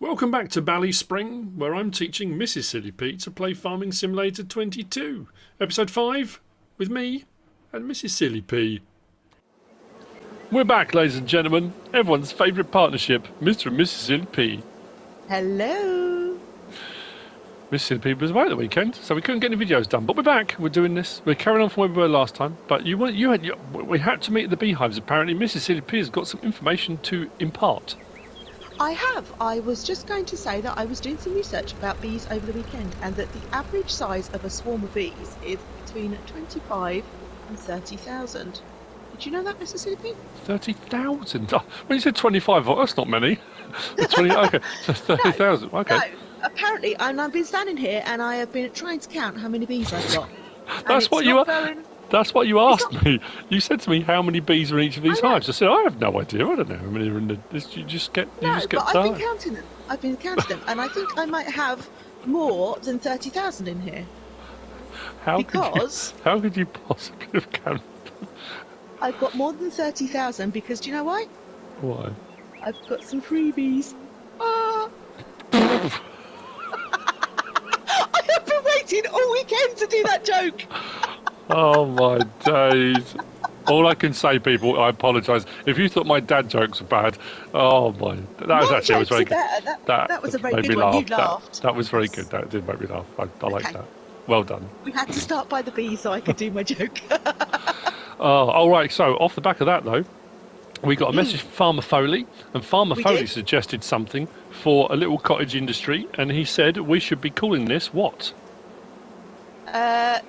Welcome back to BallySpring, where I'm teaching MrsSealyp to play Farming Simulator 22, Episode 5, with me and MrsSealyp. We're back, ladies and gentlemen. Everyone's favourite partnership, Mr. and Mrs. SealyP. Hello. MrsSealyp was away at the weekend, so we couldn't get any videos done. But we're back. We're doing this. We're carrying on from where we were last time. But we had to meet at the beehives. Apparently, MrsSealyp has got some information to impart. I have. I was just going to say that I was doing some research about bees over the weekend, and that the average size of a swarm of bees is between 25 and 30,000. Did you know that, MrsSealyp? 30,000? Oh, when you said 25, that's not many. 20, okay, so 30,000. No, okay. no, apparently, and I've been standing here and I have been trying to count how many bees I've got. That's what you asked me. You said to me how many bees are in each of these hives. I said I have no idea. I don't know how many are in the. You just get. I've been counting them. And I think I might have more than 30,000 in here. How could you possibly have counted them? I've got more than 30,000 because do you know why? Why? I've got some freebies. Ah. I have been waiting all weekend to do that joke. Oh my days. All I can say, people, I apologise. If you thought my dad jokes were bad, oh my. That was very good. That was a very good one. You laughed. That was very good. That did make me laugh. I like that. Well done. We had to start by the bees so I could do my joke. All right. So, off the back of that, though, we got a message from Farmer Foley, and Farmer Foley suggested something for a little cottage industry, and he said we should be calling this what?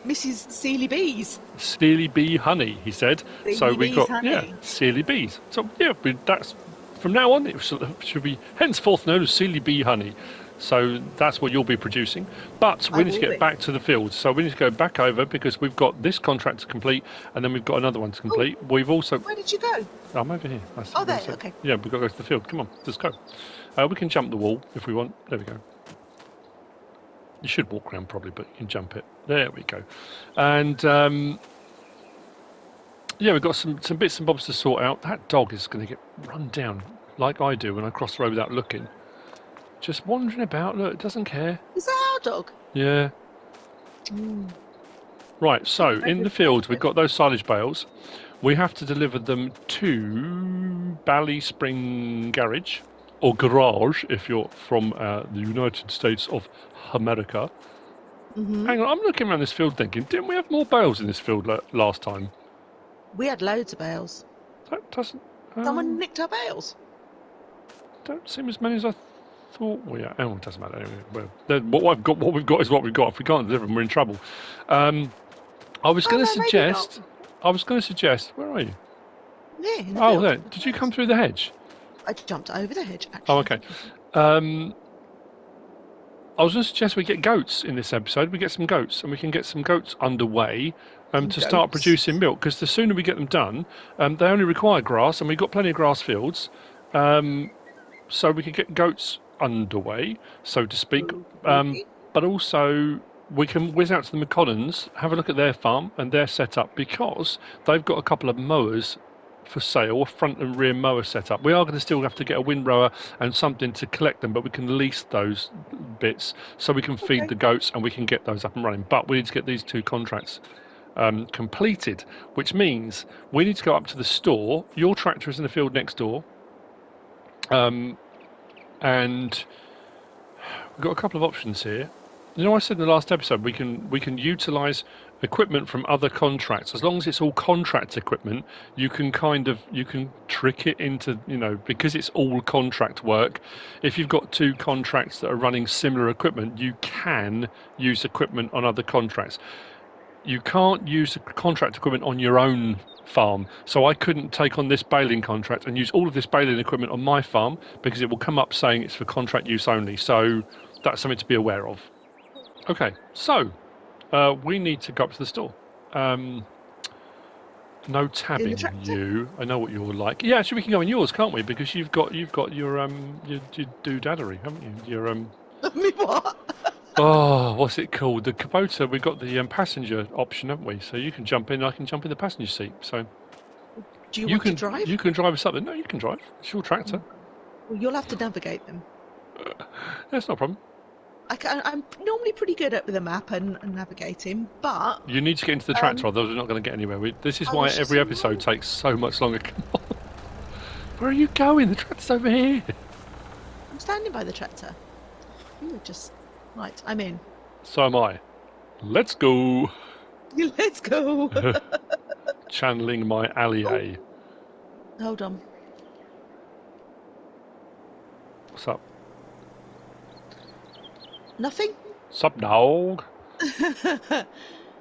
Mrs. Sealy Bees. Sealy Bee Honey, he said. So we got Sealy Bees. So that's from now on it should be henceforth known as Sealy Bee Honey. So that's what you'll be producing. But we need to get back to the field. So we need to go back over because we've got this contract to complete, and then we've got another one to complete. We've also. Where did you go? I'm over here. There. Okay. Yeah, we've got to go to the field. Come on, let's go. We can jump the wall if we want. There we go. You should walk around probably, but you can jump it. There we go. And we've got some bits and bobs to sort out. That dog is going to get run down like I do when I cross the road without looking. Just wandering about. Look, it doesn't care. Is that our dog? Yeah. Right, so in the field we've got those silage bales. We have to deliver them to BallySpring Garage, or Garage if you're from the United States of America. Hang on, I'm looking around this field thinking, didn't we have more bales in this field last time? We had loads of bales. That doesn't... Someone nicked our bales. Don't seem as many as I thought. Well, yeah, it doesn't matter anyway. Well, what we've got is what we've got. If we can't deliver them, we're in trouble. I was going to suggest... Where are you? Yeah, in the field. There. Did you come through the hedge? I jumped over the hedge, actually. Oh, okay. I was going to suggest we get goats in this episode. We get some goats, and we can get some goats underway to start producing milk. Because the sooner we get them done, they only require grass, and we've got plenty of grass fields. So we can get goats underway, so to speak. But also we can whiz out to the McConnans, have a look at their farm and their setup, because they've got a couple of mowers for sale, a front and rear mower setup. We are going to still have to get a windrower and something to collect them, but we can lease those bits so we can feed the goats and we can get those up and running. But we need to get these two contracts completed, which means we need to go up to the store. Your tractor is in the field next door, and we've got a couple of options here. You know, I said in the last episode we can utilise equipment from other contracts. As long as it's all contract equipment, you can trick it into, because it's all contract work. If you've got two contracts that are running similar equipment, you can use equipment on other contracts. You can't use contract equipment on your own farm. So I couldn't take on this baling contract and use all of this baling equipment on my farm because it will come up saying it's for contract use only. So that's something to be aware of. Okay, so we need to go up to the store. No tabbing you. I know what you're like. Yeah, actually we can go in yours, can't we? Because you've got your doodaddery, haven't you? Your Me what? Oh, what's it called? The Kubota. We've got the passenger option, haven't we? So you can jump in, I can jump in the passenger seat. So do you want to drive? You can drive us up there. No, you can drive. It's your tractor. Well, you'll have to navigate them. That's not a problem. I'm normally pretty good at with a map and navigating, but You need to get into the tractor, otherwise we're not going to get anywhere. This is why every episode takes so much longer. Come on. Where are you going? The tractor's over here. I'm standing by the tractor. You were just... Right, I'm in. So am I. Let's go. Let's go. Channeling my allier. Oh. Hold on. What's up? Nothing? Sup, dog?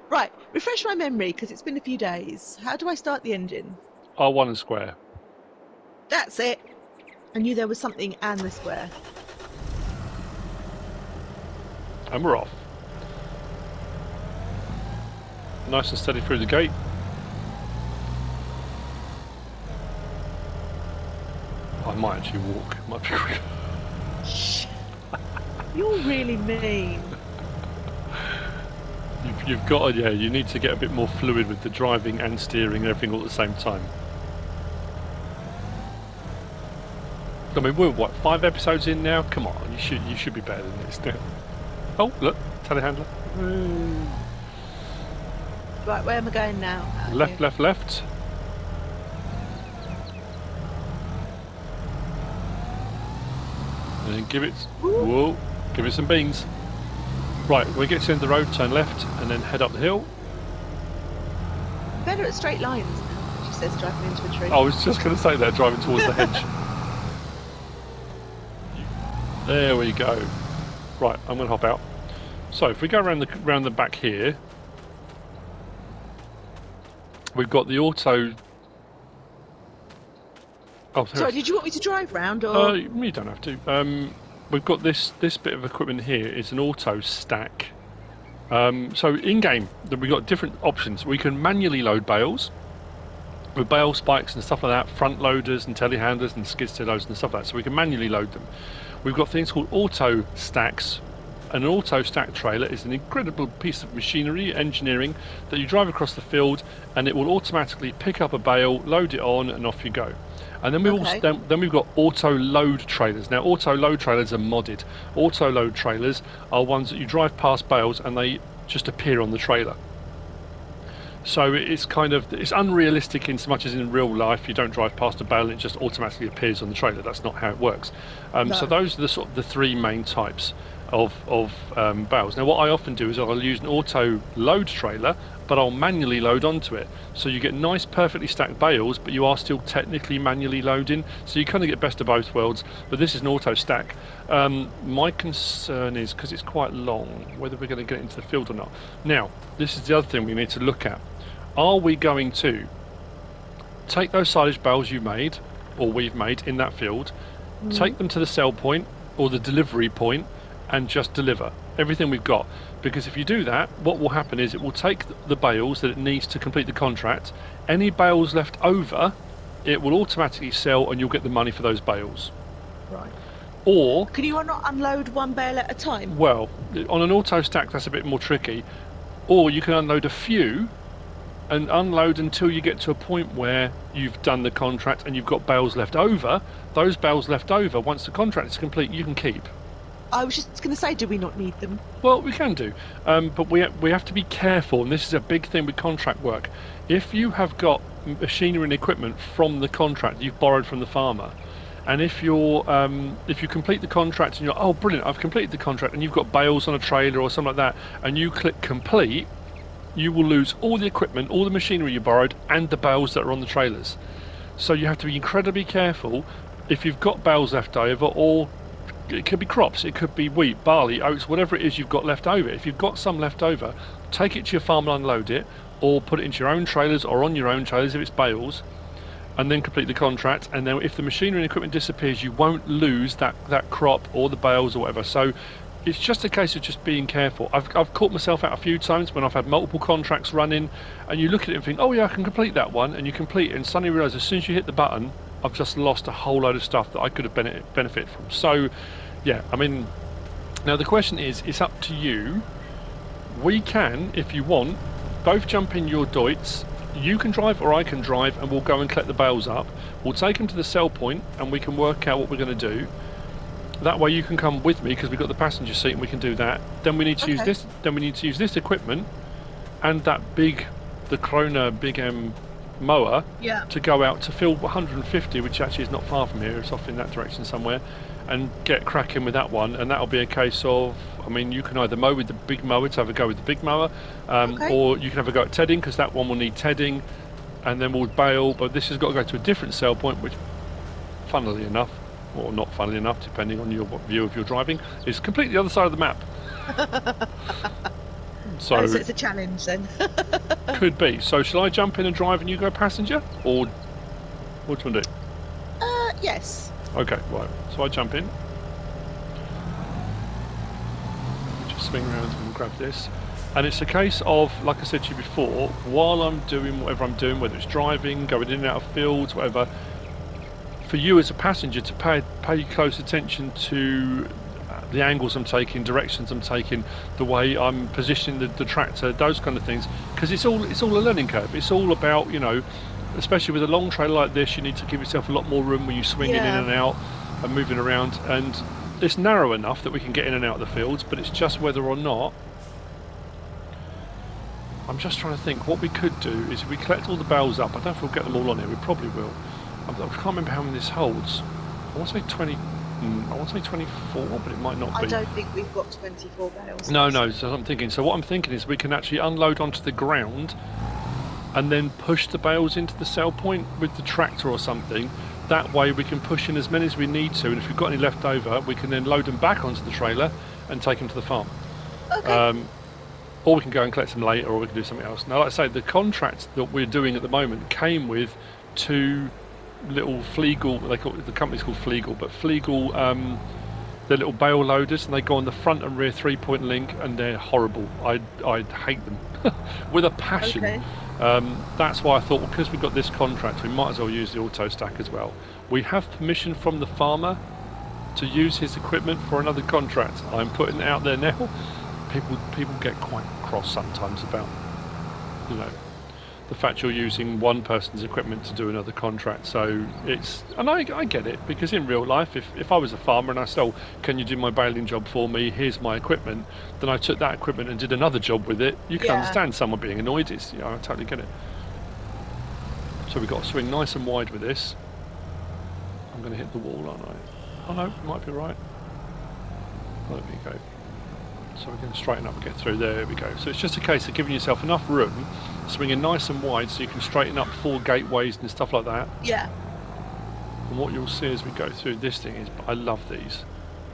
Right, refresh my memory because it's been a few days. How do I start the engine? R1 and square. That's it. I knew there was something and the square. And we're off. Nice and steady through the gate. I might actually walk. Might be quicker. You're really mean. You've got to, yeah, you need to get a bit more fluid with the driving and steering and everything all at the same time. I mean, we're what, 5 episodes in now? Come on, you should be better than this now. Oh, look, telehandler. Right, where am I going now? Left, left, left. And then give it, whoa, give it some beans. Right, when we get to the end of the road, turn left and then head up the hill. Better at straight lines now, she says, driving into a tree. I was just going to say that, driving towards the hedge. There we go. Right, I'm going to hop out. So if we go around the back here, we've got the auto. Oh, sorry, did you want me to drive round or? You don't have to. We've got this bit of equipment here. It's an auto stack. So in game, we've got different options. We can manually load bales with bale spikes and stuff like that, front loaders and telehandlers and skid steer loaders and stuff like that. So we can manually load them. We've got things called auto stacks. An auto stack trailer is an incredible piece of machinery, engineering, that you drive across the field and it will automatically pick up a bale, load it on, and off you go. And then we've got auto load trailers. Now, auto load trailers are modded. Auto load trailers are ones that you drive past bales and they just appear on the trailer. So it's it's unrealistic in so much as in real life you don't drive past a bale and it just automatically appears on the trailer. That's not how it works. No. So those are the 3 main types of bales. Now what I often do is I'll use an auto load trailer, but I'll manually load onto it. So you get nice perfectly stacked bales, but you are still technically manually loading. So you kind of get best of both worlds, but this is an auto stack. My concern is, because it's quite long, whether we're going to get into the field or not. Now, this is the other thing we need to look at. Are we going to take those silage bales you made, or we've made in that field, take them to the sell point or the delivery point and just deliver everything we've got? Because if you do that, what will happen is it will take the bales that it needs to complete the contract. Any bales left over, it will automatically sell and you'll get the money for those bales. Right. Or can you not unload one bale at a time? Well, on an auto stack that's a bit more tricky. Or you can unload a few and unload until you get to a point where you've done the contract and you've got bales left over. Those bales left over, once the contract is complete, you can keep. I was just going to say, do we not need them? Well, we can do, but we have to be careful, and this is a big thing with contract work. If you have got machinery and equipment from the contract you've borrowed from the farmer, and if you complete the contract and you're, oh brilliant, I've completed the contract, and you've got bales on a trailer or something like that, and you click complete, you will lose all the equipment, all the machinery you borrowed, and the bales that are on the trailers. So you have to be incredibly careful if you've got bales left over, or it could be crops, it could be wheat, barley, oats, whatever it is you've got left over. If you've got some left over, take it to your farm and unload it, or put it into your own trailers or on your own trailers if it's bales, and then complete the contract. And then if the machinery and equipment disappears, you won't lose that crop or the bales or whatever. So it's just a case of just being careful. I've caught myself out a few times when I've had multiple contracts running, and you look at it and think, oh yeah, I can complete that one, and you complete it and suddenly realise as soon as you hit the button, I've just lost a whole load of stuff that I could have benefit from. So yeah, I mean, now the question is, it's up to you. We can, if you want, both jump in your Deutz. You can drive or I can drive, and we'll go and collect the bales up. We'll take them to the sell point and we can work out what we're going to do. That way you can come with me because we've got the passenger seat and we can do that. Then we need to use this. Then we need to use this equipment and the Krona Big M mower to go out to field 150, which actually is not far from here. It's off in that direction somewhere, and get cracking with that one. And that'll be a case of, I mean, you can either mow with the big mower to have a go with the big mower, or you can have a go at tedding because that one will need tedding, and then we'll bale. But this has got to go to a different sell point, which, funnily enough, or not funnily enough, depending on your view of your driving, is completely the other side of the map. So it's a challenge then. Could be. So shall I jump in and drive and you go passenger? Or what do you want to do? Yes. Okay, right. So I jump in. Just swing around and grab this. And it's a case of, like I said to you before, while I'm doing whatever I'm doing, whether it's driving, going in and out of fields, whatever, for you as a passenger to pay close attention to the angles I'm taking, directions I'm taking, the way I'm positioning the tractor, those kind of things, because it's all a learning curve. It's all about, you know, especially with a long trailer like this, you need to give yourself a lot more room when you're swinging in and out and moving around, and it's narrow enough that we can get in and out of the fields, but it's just whether or not. I'm just trying to think what we could do is if we collect all the bales up. I don't know if we'll get them all on here. We probably will. I can't remember how many this holds. I want to say 20. I want to say 24, but it might not be. I don't think we've got 24 bales. No. So I'm thinking. So what I'm thinking is we can actually unload onto the ground, and then push the bales into the sell point with the tractor or something. That way we can push in as many as we need to, and if we've got any left over, we can then load them back onto the trailer and take them to the farm. Okay. Or we can go and collect them later, or we can do something else. Now, like I say, the contract that we're doing at the moment came with 2 little Flegel, they call it, the company's called Flegel, but Flegel, they're little bale loaders, and they go on the front and rear 3-point link, and they're horrible. I hate them with a passion. Okay. That's why I thought, well, because we've got this contract, we might as well use the auto stack as well. We have permission from the farmer to use his equipment for another contract. I'm putting it out there now. People get quite cross sometimes about, you know, the fact you're using one person's equipment to do another contract. So it's, and I get it, because in real life, if I was a farmer and I said, oh, can you do my baling job for me, here's my equipment, then I took that equipment and did another job with it, you can understand someone being annoyed. It's, you know, I totally get it. So we've got to swing nice and wide with this. I'm going to hit the wall, aren't I? Oh no, it might be right. Oh, there we go. So we're going to straighten up and get through. There we go. So it's just a case of giving yourself enough room, swinging nice and wide so you can straighten up 4 gateways and stuff like that. Yeah. And what you'll see as we go through this thing is, I love these.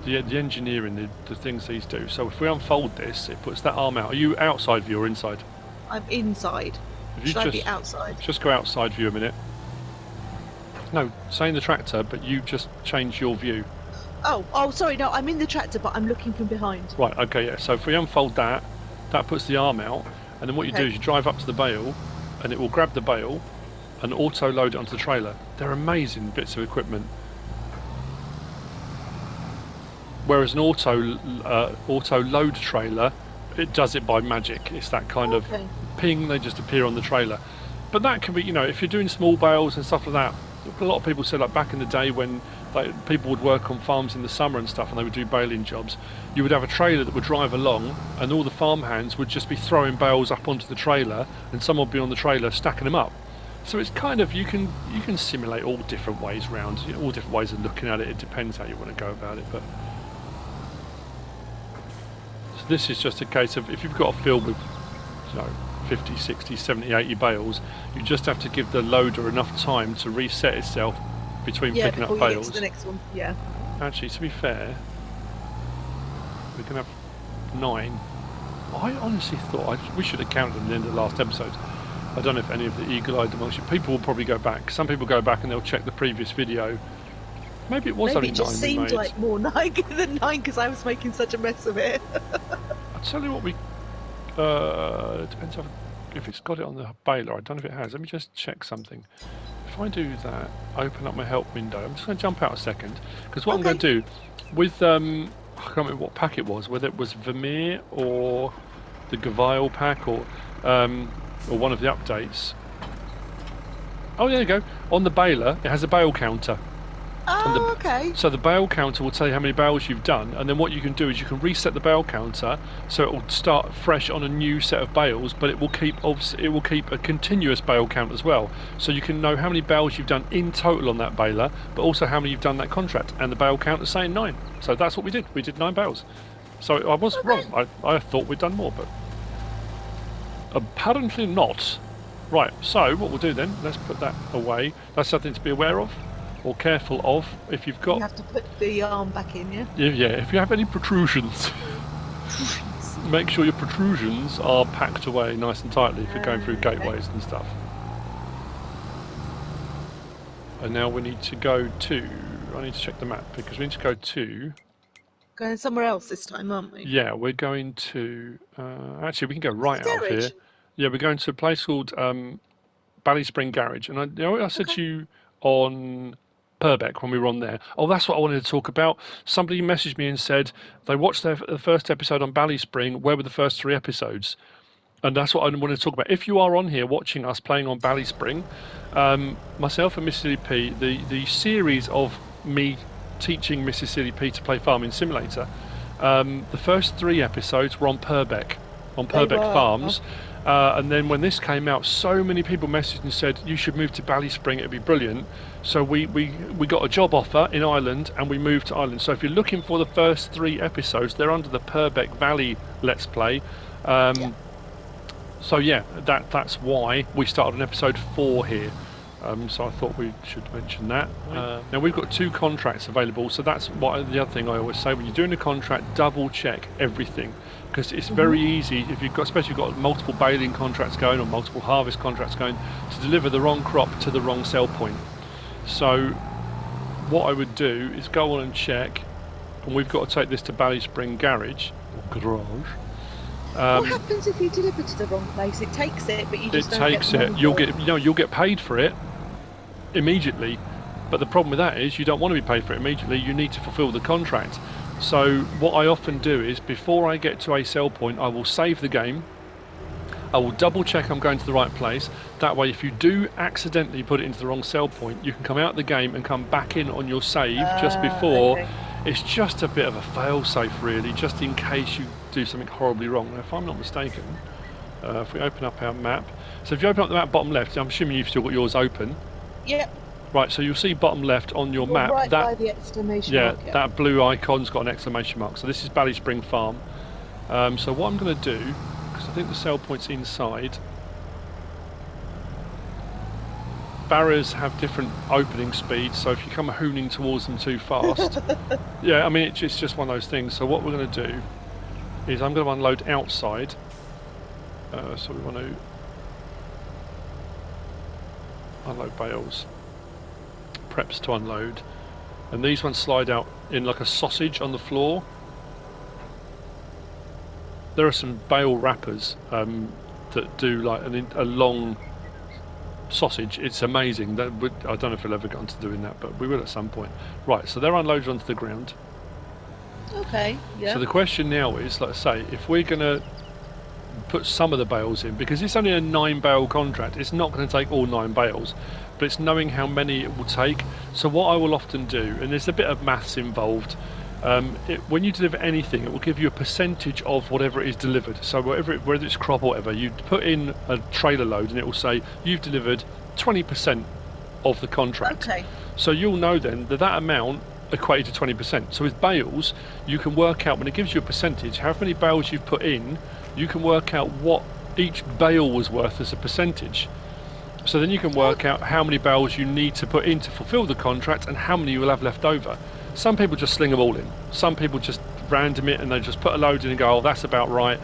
The engineering, the things these do. So if we unfold this, it puts that arm out. Are you outside view or inside? I'm inside. Should I be outside? Just go outside view a minute. No, say in the tractor, but you just change your view. Oh, sorry, no, I'm in the tractor, but I'm looking from behind. Right, okay, yeah. So if we unfold that, that puts the arm out, and then what you do is you drive up to the bale, and it will grab the bale and auto load it onto the trailer. They're amazing bits of equipment. Whereas an auto load trailer, it does it by magic. It's that kind of ping, they just appear on the trailer. But that can be, you know, if you're doing small bales and stuff like that, a lot of people said, like back in the day when people would work on farms in the summer and stuff, and they would do baling jobs, you would have a trailer that would drive along, and all the farm hands would just be throwing bales up onto the trailer, and someone would be on the trailer stacking them up. So it's kind of, you can simulate all different ways round, you know, all different ways of looking at it. It depends how you want to go about it. But so this is just a case of, if you've got a field with, you know, 50, 60, 70, 80 bales, you just have to give the loader enough time to reset itself between picking up bales. Get to the next one. Yeah. Actually, to be fair, we can have 9. I honestly thought we should have counted them at the end of the last episode. I don't know if any of the eagle-eyed amongst you, people will probably go back. Some people go back and they'll check the previous video. Maybe it was only 9 we made. Maybe it just seemed like more 9 than 9 because I was making such a mess of it. I'll tell you what, it depends if it's got it on the baler. I don't know if it has. Let me just check something. If I do that, open up my help window. I'm just going to jump out a second, because what I'm going to do with I can't remember what pack it was, whether it was Vermeer or the Gavile pack or one of the updates. Oh, there you go. On the baler, it has a bale counter. Oh, okay. So the bale counter will tell you how many bales you've done, and then what you can do is you can reset the bale counter so it will start fresh on a new set of bales, but it will keep a continuous bale count as well. So you can know how many bales you've done in total on that baler, but also how many you've done that contract. And the bale count is saying 9. So that's what we did. We did 9 bales. So I was wrong. I thought we'd done more, but apparently not. Right, so what we'll do then, let's put that away. That's something to be aware of, or careful of, if you've got... You have to put the arm back in, yeah? Yeah, if you have any protrusions, make sure your protrusions are packed away nice and tightly if you're going through gateways and stuff. And now we need to go to... I need to check the map, because we need to go to... Going somewhere else this time, aren't we? Yeah, we're going to... actually, we can go right out of here. Yeah, we're going to a place called BallySpring Garage. And I said to you on Purbeck when we were on there, oh, that's what I wanted to talk about. Somebody messaged me and said they watched the first episode on BallySpring. Where were the first 3 episodes? And that's what I wanted to talk about. If you are on here watching us playing on BallySpring, myself and MrSealyp, the series of me teaching MrSealyp to play Farming Simulator, the first 3 episodes were on Purbeck Farms. And then when this came out, so many people messaged and said you should move to BallySpring, it'd be brilliant. So we got a job offer in Ireland and we moved to Ireland. So if you're looking for the first 3 episodes, they're under the Purbeck Valley Let's Play. So yeah, that's why we started on episode 4 here. So I thought we should mention that. Now we've got 2 contracts available, so that's what the other thing I always say: when you're doing a contract, double check everything, because it's very easy if you've got, especially if you've got multiple baling contracts going or multiple harvest contracts going, to deliver the wrong crop to the wrong sell point. So what I would do is go on and check, and we've got to take this to BallySpring Garage or Garage. What happens if you deliver to the wrong place? It takes it, but you just don't get money. You'll get paid for it immediately, but the problem with that is you don't want to be paid for it immediately. You need to fulfill the contract. So what I often do is, before I get to a sell point, I will save the game. I will double check I'm going to the right place. That way, if you do accidentally put it into the wrong sell point, you can come out of the game and come back in on your save just before. Okay. It's just a bit of a fail-safe, really, just in case you do something horribly wrong. Now, if I'm not mistaken, if we open up our map, so if you open up the map bottom left, I'm assuming you've still got yours open. Yep. Right, so you'll see bottom left on your map, right by the exclamation mark. Yeah, that blue icon's got an exclamation mark. So this is BallySpring Farm. So what I'm going to do, because I think the sell point's inside, barriers have different opening speeds, so if you come hooning towards them too fast, yeah, I mean, it's just one of those things. So what we're going to do is I'm going to unload outside. So we want to unload bales, preps to unload, and these ones slide out in like a sausage on the floor. There are some bale wrappers that do like a long sausage. It's amazing. I don't know if we'll ever get onto doing that, but we will at some point. Right, so they're unloaded onto the ground. Okay, yeah. So the question now is, like I say, if we're going to put some of the bales in, because it's only a 9 bale contract, it's not going to take all 9 bales, but it's knowing how many it will take. So what I will often do, and there's a bit of maths involved, when you deliver anything, it will give you a percentage of whatever it is delivered. So whether it's crop or whatever, you put in a trailer load and it will say you've delivered 20% of the contract. Okay. So you'll know then that amount equated to 20%. So with bales, you can work out, when it gives you a percentage, how many bales you've put in, you can work out what each bale was worth as a percentage. So then you can work out how many bales you need to put in to fulfill the contract and how many you will have left over. Some people just sling them all in. Some people just random it and they just put a load in and go, oh, that's about right.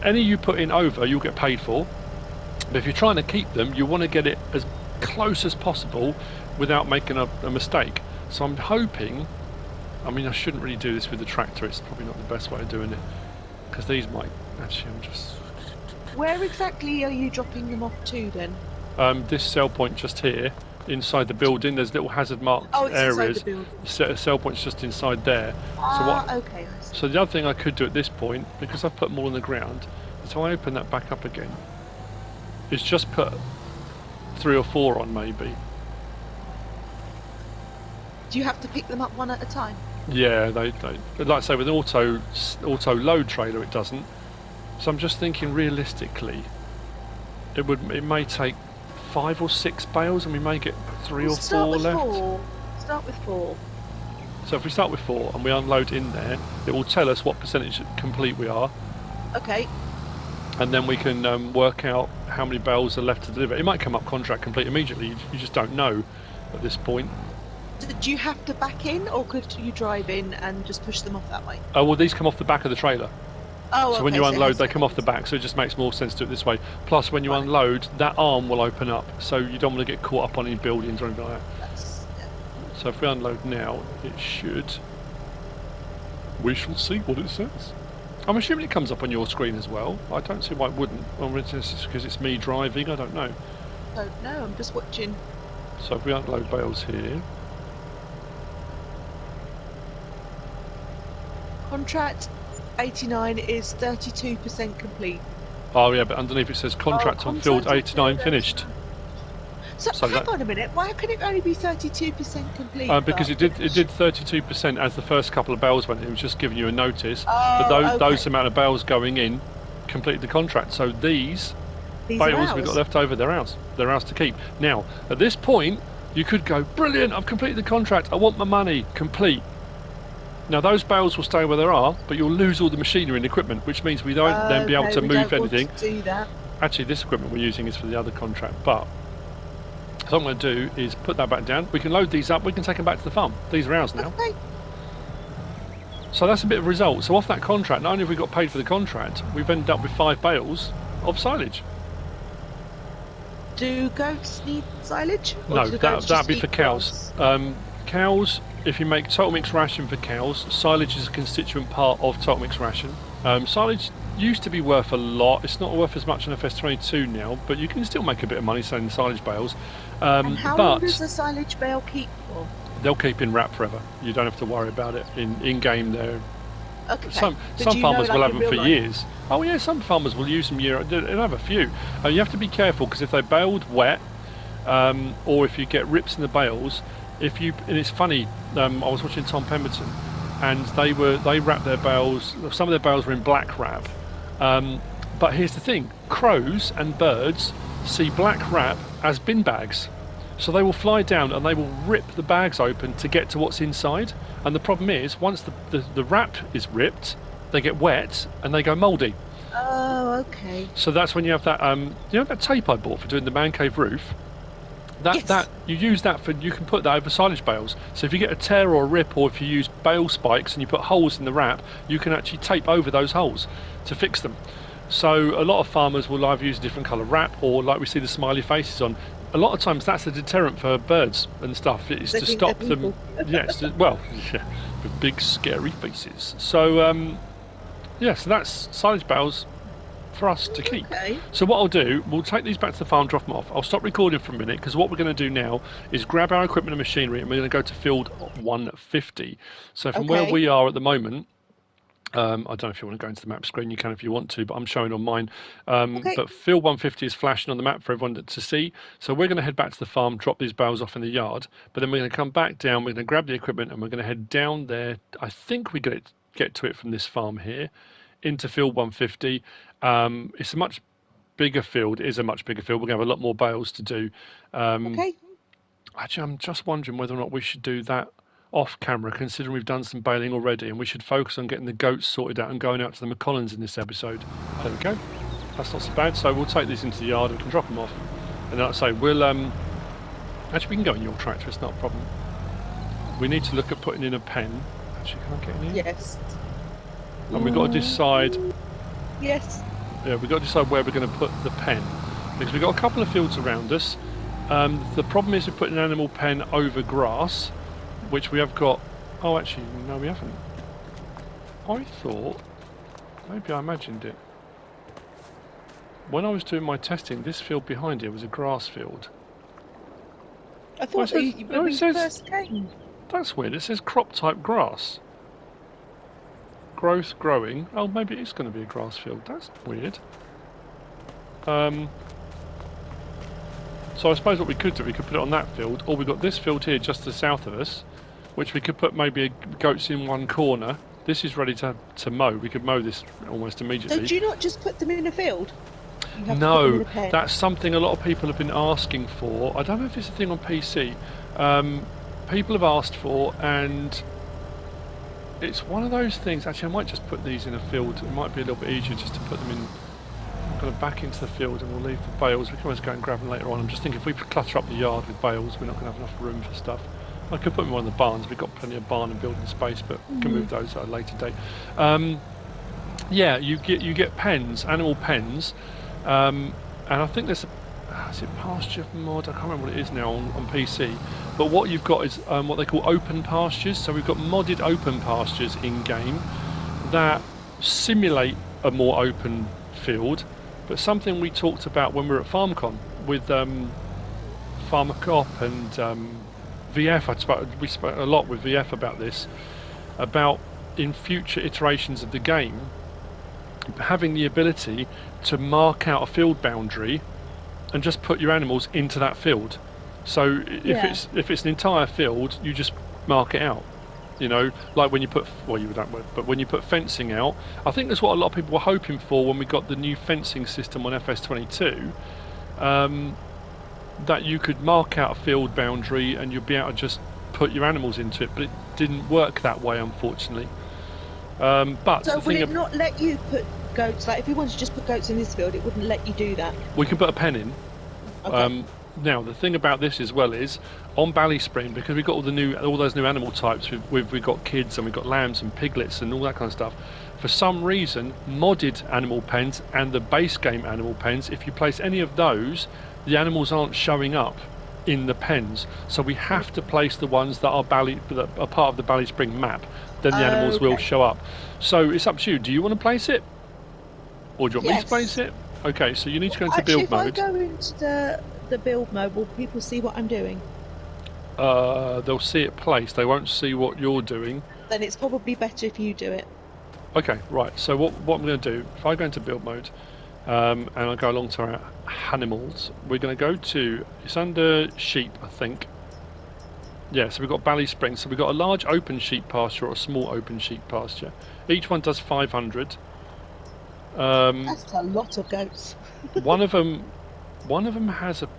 Any you put in over, you'll get paid for. But if you're trying to keep them, you want to get it as close as possible without making a mistake. So I'm hoping, I mean, I shouldn't really do this with the tractor. It's probably not the best way of doing it, because these might, actually, I'm just... Where exactly are you dropping them off to then? This sell point just here, inside the building. There's little hazard marked areas. Inside the building. Sell point's just inside there. Okay. So the other thing I could do at this point, because I've put them all on the ground, is I open that back up again, is just put 3 or 4 on maybe. Do you have to pick them up one at a time? Yeah, they like I say, with an auto load trailer it doesn't. So I'm just thinking realistically, it may take 5 or 6 bales, and we may get 3 or 4 left. Start with 4. So if we start with 4 and we unload in there, it will tell us what percentage complete we are. Okay. And then we can work out how many bales are left to deliver. It might come up contract complete immediately. You just don't know at this point. Do you have to back in, or could you drive in and just push them off that way? Oh, well, these come off the back of the trailer. Oh, so when you unload, they come off the back, so it just makes more sense to do it this way. Plus, when you unload, that arm will open up, so you don't want to get caught up on any buildings or anything like that. So if we unload now, it should. We shall see what it says. I'm assuming it comes up on your screen as well. I don't see why it wouldn't. Well, it's just because it's me driving, I don't know. Don't know, I'm just watching. So if we unload bales here. Contract 89 is 32% complete. Oh yeah, but underneath it says contract on field 89 finished. So hang on a minute, why can it only be 32% complete? Because it did 32% as the first couple of bales went in. It was just giving you a notice that those amount of bales going in completed the contract. So these bales we've got left over, they're ours. They're ours to keep. Now, at this point, you could go, brilliant, I've completed the contract, I want my money, complete. Now those bales will stay where they are, but you'll lose all the machinery and equipment, which means we don't then be able to move anything. Do that. Actually, this equipment we're using is for the other contract, but so what I'm going to do is put that back down. We can load these up, we can take them back to the farm. These are ours now. Okay. So that's a bit of a result. So off that contract, not only have we got paid for the contract, we've ended up with 5 bales of silage. Do goats need silage? No, that'd be for cows. Cows, if you make total mix ration for cows, silage is a constituent part of total mix ration. Silage used to be worth a lot. It's not worth as much on FS22 now, but you can still make a bit of money selling silage bales. And how long does a silage bale keep for? They'll keep in wrap forever. You don't have to worry about it in game there. Okay. Some farmers will have them for years. Oh yeah, some farmers will use them year. They'll have a few. You have to be careful because if they baled wet, or if you get rips in the bales, and it's funny. I was watching Tom Pemberton, and they wrapped their bales. Some of their bales were in black wrap. But here's the thing: crows and birds see black wrap as bin bags. So they will fly down and they will rip the bags open to get to what's inside. And the problem is, once the wrap is ripped, they get wet and they go mouldy. Oh, okay. So that's when you have that. That tape I bought for doing the man cave roof. That you use that for. You can put that over silage bales. So if you get a tear or a rip, or if you use bale spikes and you put holes in the wrap, you can actually tape over those holes to fix them. So a lot of farmers will either use a different colour wrap, or like we see the smiley faces on. A lot of times that's a deterrent for birds and stuff. It's to stop them. Yes, with big scary faces. So so that's silage bales for us to keep. Okay. So what I'll do, we'll take these back to the farm, drop them off. I'll stop recording for a minute because what we're going to do now is grab our equipment and machinery, and we're going to go to field 150. So from where we are at the moment. I don't know if you want to go into the map screen, you can if you want to, but I'm showing on mine. But field 150 is flashing on the map for everyone to see. So we're going to head back to the farm, drop these bales off in the yard, but then we're going to come back down, we're going to grab the equipment, and we're going to head down there. I think we get to it from this farm here, into field 150. It's a much bigger field. It is a much bigger field. We're going to have a lot more bales to do. Actually, I'm just wondering whether or not we should do that off camera, considering we've done some baling already, and we should focus on getting the goats sorted out and going out to the McCollins in this episode. There we go. That's not so bad. So we'll take these into the yard and we can drop them off. And like I say, we'll actually we can go in your tractor. It's not a problem. We need to look at putting in a pen. Actually, can I get in here? Yes. And we've got to decide. Yes. Yeah, we've got to decide where we're going to put the pen, because we've got a couple of fields around us. The problem is we're putting an animal pen over grass, which we have got. Oh, actually, no, we haven't. I thought, maybe I imagined it. When I was doing my testing, this field behind here was a grass field. I thought when we first came. That's weird. It says crop type grass. Growth growing. Oh, maybe it's going to be a grass field. That's weird. So I suppose what we could do, we could put it on that field, or we've got this field here just to the south of us, which we could put maybe goats in one corner. This is ready to mow. We could mow this almost immediately. So do you not just put them in a field? You have to put them No, in a pen. that's something a lot of people have been asking for. I don't know if it's a thing on PC. People have asked for, and it's one of those things. Actually, I might just put these in a field. It might be a little bit easier just to put them in. I'm going to back into the field, and we'll leave the bales. We can always go and grab them later on. I'm just thinking if we clutter up the yard with bales, we're not going to have enough room for stuff. I could put them in one of the barns. We've got plenty of barn and building space, but we can move those at a later date. Yeah, you get pens, animal pens, and I think there's is it pasture mod? I can't remember what it is now on PC. But what you've got is what they call open pastures. So we've got modded open pastures in game that simulate a more open field. But something we talked about when we were at FarmCon with Farmer Cop and VF. We spoke a lot with VF about this, about in future iterations of the game having the ability to mark out a field boundary and just put your animals into that field. So if it's an entire field, you just mark it out. You know, like when you put, well, you don't, but when you put fencing out, I think that's what a lot of people were hoping for when we got the new fencing system on FS22, that you could mark out a field boundary and you'd be able to just put your animals into it, but it didn't work that way, unfortunately. But so would it not let you put goats, like if you wanted to just put goats in this field, it wouldn't let you do that? We can put a pen in. Okay. Now the thing about this as well is on BallySpring, because we've got all those new animal types. We've got kids and we've got lambs and piglets and all that kind of stuff. For some reason, modded animal pens and the base game animal pens, if you place any of those, the animals aren't showing up in the pens. So we have to place the ones that are that are part of the BallySpring map. Then the animals will show up. So it's up to you. Do you want to place it, or do you want me to place it? Okay, so you need to go into build mode. If I go into the build mode, will people see what I'm doing? They'll see it placed. They won't see what you're doing. Then it's probably better if you do it. Okay, right. So what I'm going to do, if I go into build mode, and I go along to our animals, we're going to go to, it's under sheep, I think. Yeah, so we've got BallySpring. So we've got a large open sheep pasture or a small open sheep pasture. Each one does 500. That's a lot of goats. one of them has a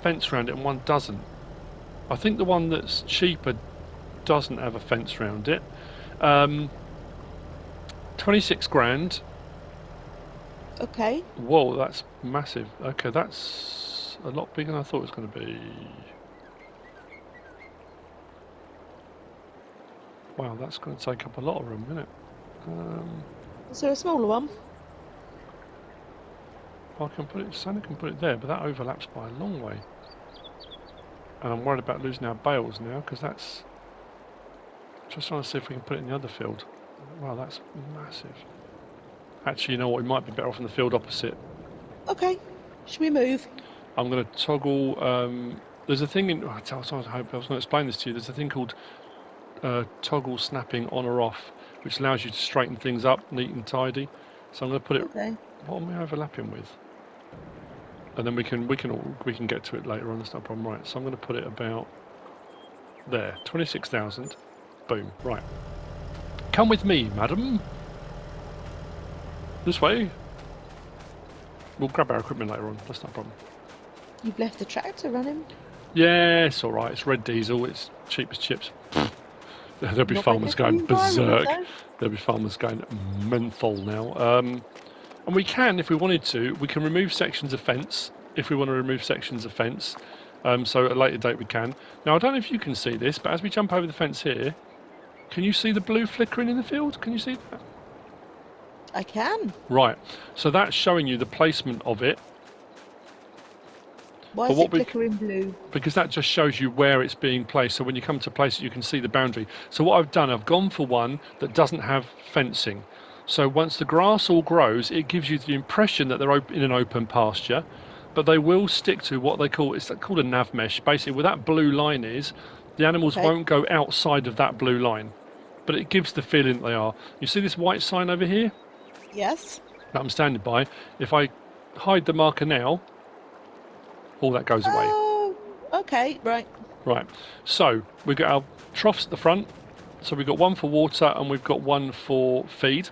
fence around it and one doesn't. I think the one that's cheaper doesn't have a fence around it. 26 grand. Okay. Whoa, that's massive. Okay, that's a lot bigger than I thought it was going to be. Wow, that's going to take up a lot of room, isn't it? Is there a smaller one? I can put it. Santa can put it there, but that overlaps by a long way. And I'm worried about losing our bales now because that's. Just trying to see if we can put it in the other field. Wow, that's massive. Actually, you know what? We might be better off in the field opposite. Okay. Should we move? I'm going to toggle. There's a thing in. I was going to explain this to you. There's a thing called toggle snapping on or off, which allows you to straighten things up neat and tidy. So I'm going to put it. Okay. What am I overlapping with? And then we can get to it later on. That's no problem, right? So I'm going to put it about there. 26,000. Boom. Right. Come with me, madam. This way. We'll grab our equipment later on. That's no problem. You've left the tractor running? Yeah, it's all right. It's red diesel. It's cheap as chips. There'll be farmers going berserk. There'll be farmers going menthol now. And we can, if we wanted to, we can remove sections of fence. If we want to remove sections of fence. So at a later date we can. Now, I don't know if you can see this, but as we jump over the fence here, can you see the blue flickering in the field? Can you see that? I can. Right. So that's showing you the placement of it. Why is it flickering blue? Because that just shows you where it's being placed. So when you come to place it, you can see the boundary. So what I've done, I've gone for one that doesn't have fencing. So once the grass all grows, it gives you the impression that they're in an open pasture, but they will stick to what they call, it's called a nav mesh. Basically, where that blue line is, the animals won't go outside of that blue line, but it gives the feeling that they are. You see this white sign over here? Yes. That I'm standing by. If I hide the marker now, all that goes away. Oh, okay, right. Right. So we've got our troughs at the front. So we've got one for water and we've got one for feed.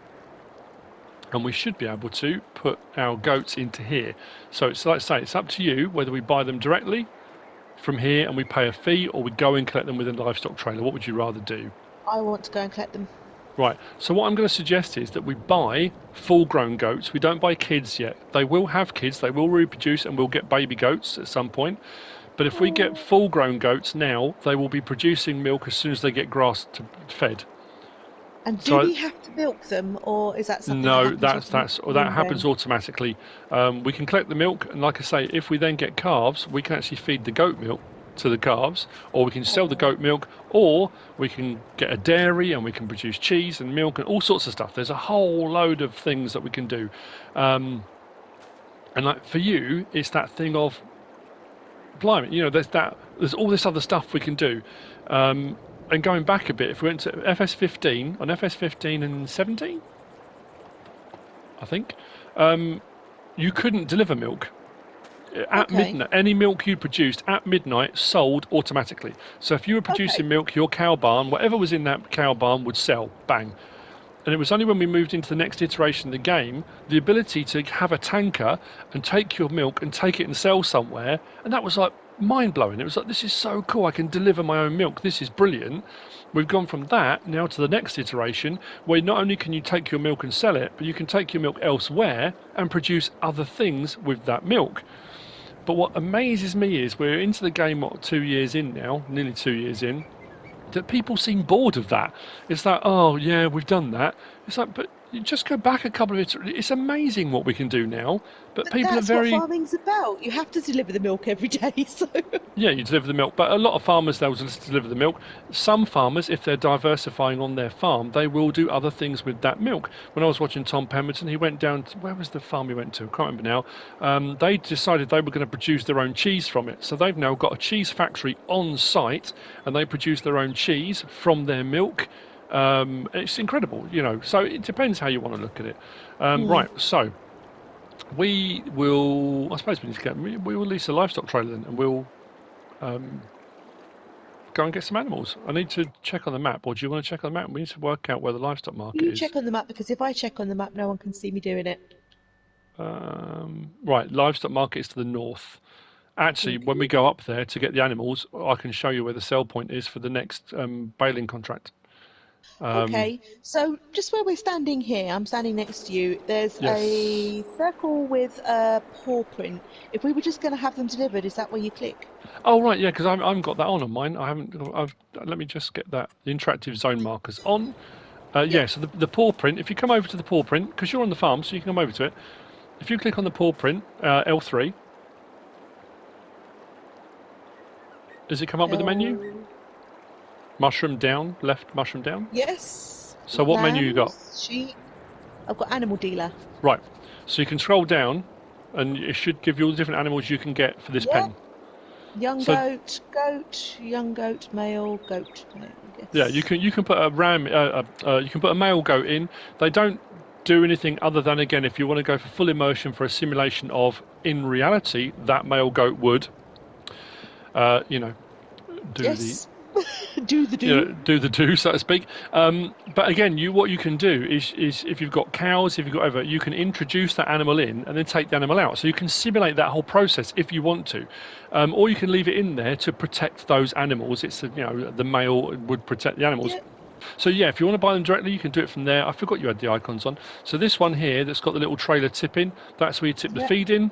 And we should be able to put our goats into here. So it's like I say, it's up to you whether we buy them directly from here and we pay a fee, or we go and collect them with a livestock trailer. What would you rather do? I want to go and collect them. Right, so what I'm going to suggest is that we buy full-grown goats. We don't buy kids yet. They will have kids, they will reproduce, and we'll get baby goats at some point. But if we get full-grown goats now, they will be producing milk as soon as they get grass fed. And do we have to milk them, or is that something no, that that happens automatically. We can collect the milk, and like I say, if we then get calves, we can actually feed the goat milk to the calves, or we can sell the goat milk, or we can get a dairy and we can produce cheese and milk and all sorts of stuff. There's a whole load of things that we can do. And like for you, it's that thing of, blimey, you know, there's all this other stuff we can do. And going back a bit, if we went to FS15, on FS15 and 17, I think, you couldn't deliver milk. At midnight, any milk you produced at midnight sold automatically. So if you were producing milk, your cow barn, whatever was in that cow barn would sell, bang. And it was only when we moved into the next iteration of the game, the ability to have a tanker and take your milk and take it and sell somewhere, and that was like mind-blowing. It was like, this is so cool, I can deliver my own milk, this is brilliant. We've gone from that now to the next iteration, where not only can you take your milk and sell it, but you can take your milk elsewhere and produce other things with that milk. But what amazes me is we're into the game, what, 2 years in now, nearly 2 years in, that people seem bored of that. It's like, oh yeah, we've done that. It's like, but you just go back a couple of iterations. It's amazing what we can do now, but people that's are very... what farming's about. You have to deliver the milk every day, so... Yeah, you deliver the milk, but a lot of farmers, they'll just deliver the milk. Some farmers, if they're diversifying on their farm, they will do other things with that milk. When I was watching Tom Pemberton, he went down to, where was the farm he went to? I can't remember now. They decided they were going to produce their own cheese from it. So they've now got a cheese factory on site, and they produce their own cheese from their milk. It's incredible, you know. So it depends how you want to look at it. Right, so we will, I suppose we need to get, we will lease a livestock trailer then, and we'll go and get some animals. I need to check on the map, or do you want to check on the map? We need to work out where the livestock market is. You check on the map, because if I check on the map, no one can see me doing it. Right, livestock market is to the north. Actually, when we go up there to get the animals, I can show you where the sell point is for the next baling contract. Okay, so just where we're standing here, I'm standing next to you, there's a circle with a paw print. If we were just going to have them delivered, is that where you click? Oh, right, yeah, because I haven't got that on mine. I haven't. Let me just get that. The interactive zone markers on. Yeah, so the paw print, if you come over to the paw print, because you're on the farm, so you can come over to it. If you click on the paw print, L3, does it come up with the menu? Mushroom down, left mushroom down? Yes. So what menu you got? Sheep. I've got animal dealer. Right. So you can scroll down and it should give you all the different animals you can get for this pen. Young goat, young goat, male, goat. Yeah, you can put a ram, you can put a male goat in. They don't do anything other than, again, if you want to go for full immersion for a simulation of, in reality, that male goat would, you know, do do the do. You know, do the do, so to speak. But again, what you can do is if you've got cows, if you've got whatever, you can introduce that animal in and then take the animal out. So you can simulate that whole process if you want to, or you can leave it in there to protect those animals. It's the male would protect the animals. Yeah. So yeah, if you want to buy them directly, you can do it from there. I forgot you had the icons on. So this one here that's got the little trailer tip in, that's where you tip the feed in.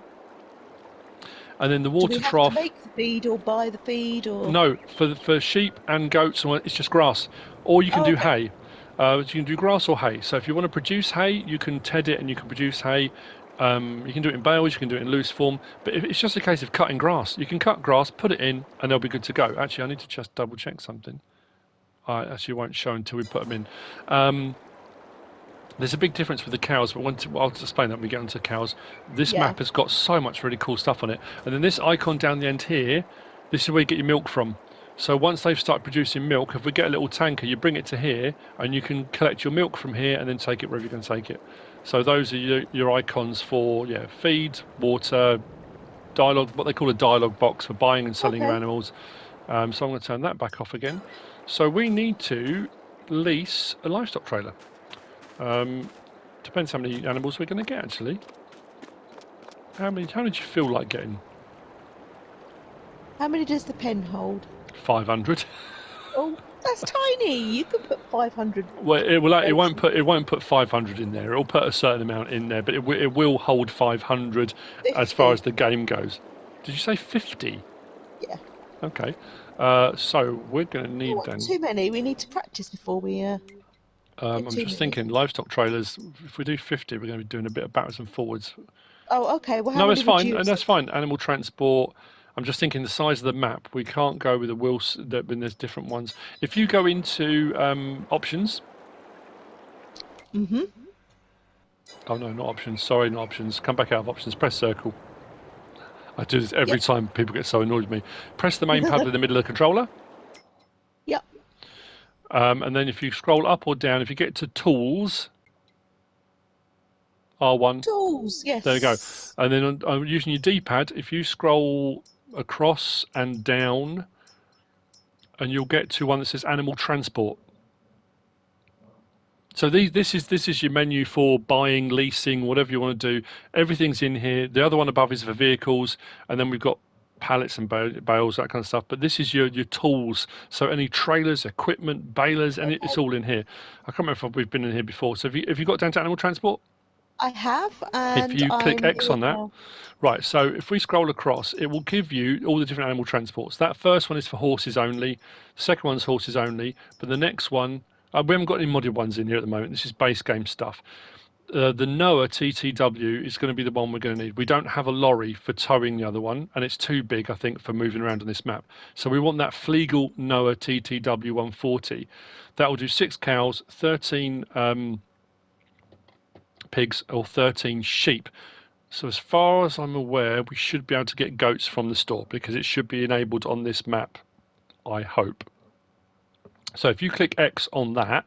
And then the water trough. Do we have to make the feed or buy the feed or? No, for sheep and goats, it's just grass. Or you can do hay. You can do grass or hay. So if you want to produce hay, you can ted it and you can produce hay. You can do it in bales, you can do it in loose form. But if it's just a case of cutting grass, you can cut grass, put it in, and they'll be good to go. Actually, I need to just double check something. I actually won't show until we put them in. There's a big difference with the cows, but I'll explain that when we get onto cows. This map has got so much really cool stuff on it. And then this icon down the end here, this is where you get your milk from. So once they've started producing milk, if we get a little tanker, you bring it to here, and you can collect your milk from here and then take it wherever you're going to take it. So those are your icons for feed, water, dialogue, what they call a dialogue box for buying and selling your animals. So I'm going to turn that back off again. So we need to lease a livestock trailer. Depends how many animals we're going to get, actually. How many did you feel like getting? How many does the pen hold? 500. Oh, that's tiny. You could put 500. Well, it won't put 500 in there. It'll put a certain amount in there, but it will hold 500 as far 50. as the game goes. Did you say 50? Yeah. Okay. So we're going to need then. Too many. We need to practice before we. I'm just thinking livestock trailers. If we do 50, we're going to be doing a bit of backwards and forwards. Oh, okay. Well, how No, many it's fine. would you That's fine. Animal transport. I'm just thinking the size of the map. We can't go with the wheels. When there's different ones. If you go into options. Mm-hmm. Oh no, not options. Sorry, not options. Come back out of options. Press circle. I do this every time. People get so annoyed with me. Press the main pad in the middle of the controller. Yep. And then if you scroll up or down, if you get to tools, R1. Tools. Yes. There you go. And then using your D-pad, if you scroll across and down, and you'll get to one that says animal transport. So this is your menu for buying, leasing, whatever you want to do. Everything's in here. The other one above is for vehicles, and then we've got pallets and bales, that kind of stuff. But this is your tools. So any trailers, equipment, balers, and it's all in here. I can't remember if we've been in here before. So have you got down to animal transport? I have, and if you click X on that, now. right, so if we scroll across, it will give you all the different animal transports. That first one is for horses only, the second one's horses only, but the next one, we haven't got any modded ones in here at the moment, this is base game stuff. The Noah TTW is going to be the one we're going to need. We don't have a lorry for towing the other one, and it's too big, I think, for moving around on this map. So we want that Flegel Noah TTW 140. That will do 6 cows, 13 pigs, or 13 sheep. So as far as I'm aware, we should be able to get goats from the store because it should be enabled on this map, I hope. So if you click X on that,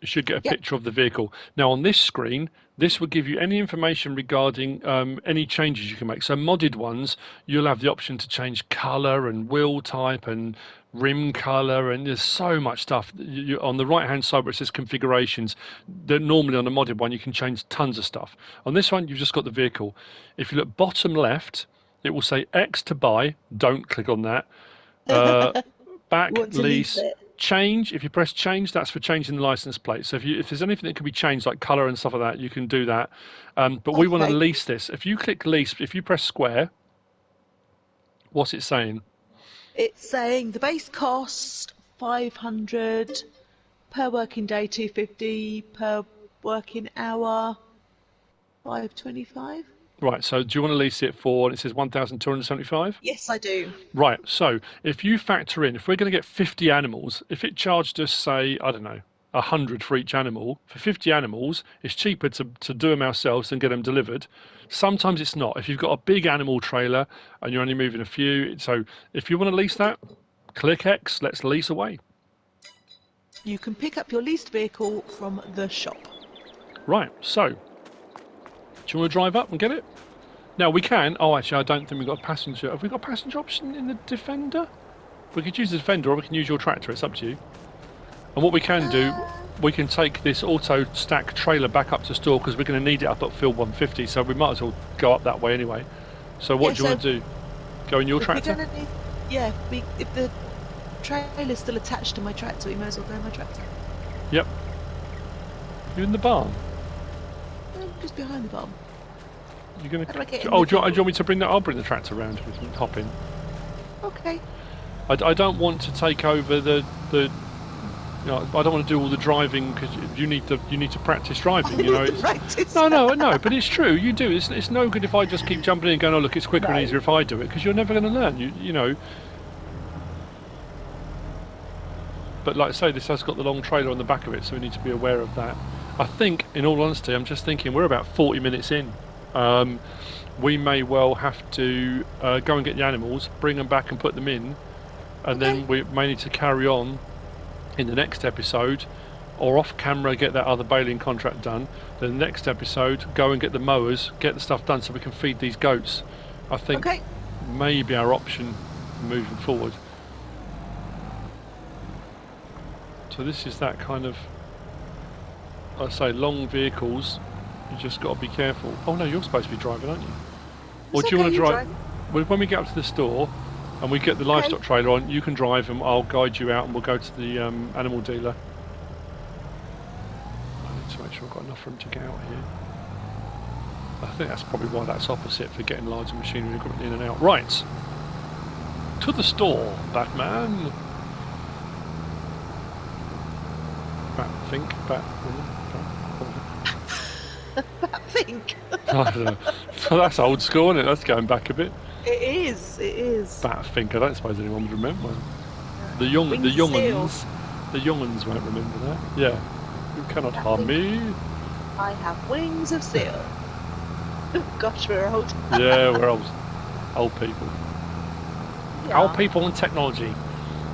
you should get a picture of the vehicle. Now on this screen, this will give you any information regarding any changes you can make. So modded ones, you'll have the option to change colour and wheel type and rim colour, and there's so much stuff. On the right hand side where it says configurations, normally on a modded one you can change tons of stuff. On this one you've just got the vehicle. If you look bottom left, it will say X to buy, don't click on that. Back, lease, change. If you press change, that's for changing the license plate. So if there's anything that can be changed, like colour and stuff like that, you can do that. But we want to lease this. If you click lease, if you press square, what's it saying? It's saying the base cost 500 per working day, 250 per working hour, 525. Right, so do you want to lease it for, it says 1,275? Yes, I do. Right, so if you factor in, if we're going to get 50 animals, if it charged us, say, I don't know, 100 for each animal, for 50 animals, it's cheaper to do them ourselves than get them delivered. Sometimes it's not. If you've got a big animal trailer and you're only moving a few, so if you want to lease that, click X, let's lease away. You can pick up your leased vehicle from the shop. Right, so, do you want to drive up and get it? Now we can. Oh, actually, I don't think we've got a passenger. Have we got a passenger option in the Defender? We could use the Defender, or we can use your tractor. It's up to you. And what we can do, we can take this auto stack trailer back up to store because we're going to need it up at field 150. So we might as well go up that way anyway. So what do you want to do? Go in your tractor? If the trailer's still attached to my tractor, we may as well go in my tractor. Yep. You're in the barn. Just behind the barn. You're gonna. Do you want me to bring that? I'll bring the tractor around. We can hop in. Okay. I don't want to take over the. You know, I don't want to do all the driving because you need to practice driving. You know. Practice. No. But it's true. You do. It's no good if I just keep jumping in and going. Oh look, it's quicker and easier if I do it because you're never going to learn. You know. But like I say, this has got the long trailer on the back of it, so we need to be aware of that. I think, in all honesty, I'm just thinking we're about 40 minutes in. We may well have to go and get the animals, bring them back and put them in, and then we may need to carry on in the next episode, or off camera get that other baling contract done. Then the next episode, go and get the mowers, get the stuff done so we can feed these goats. I think maybe our option moving forward. So this is that kind of, I say, long vehicles. You just got to be careful. Oh no, you're supposed to be driving, aren't you? Or do you want to drive? Well, when we get up to the store and we get the livestock trailer on, you can drive and I'll guide you out and we'll go to the animal dealer. I need to make sure I've got enough room to get out here. I think that's probably why that's opposite for getting larger machinery equipment in and out. Right. To the store, Batman. Batfink, Batwoman, Batfink. I don't know. So that's old school, isn't it? That's going back a bit. It is. Batfink. I don't suppose anyone would remember. The younguns won't remember that. Yeah. You cannot harm me. I have wings of steel. Gosh, we're old. Yeah, we're old. Old people. Yeah. Old people and technology.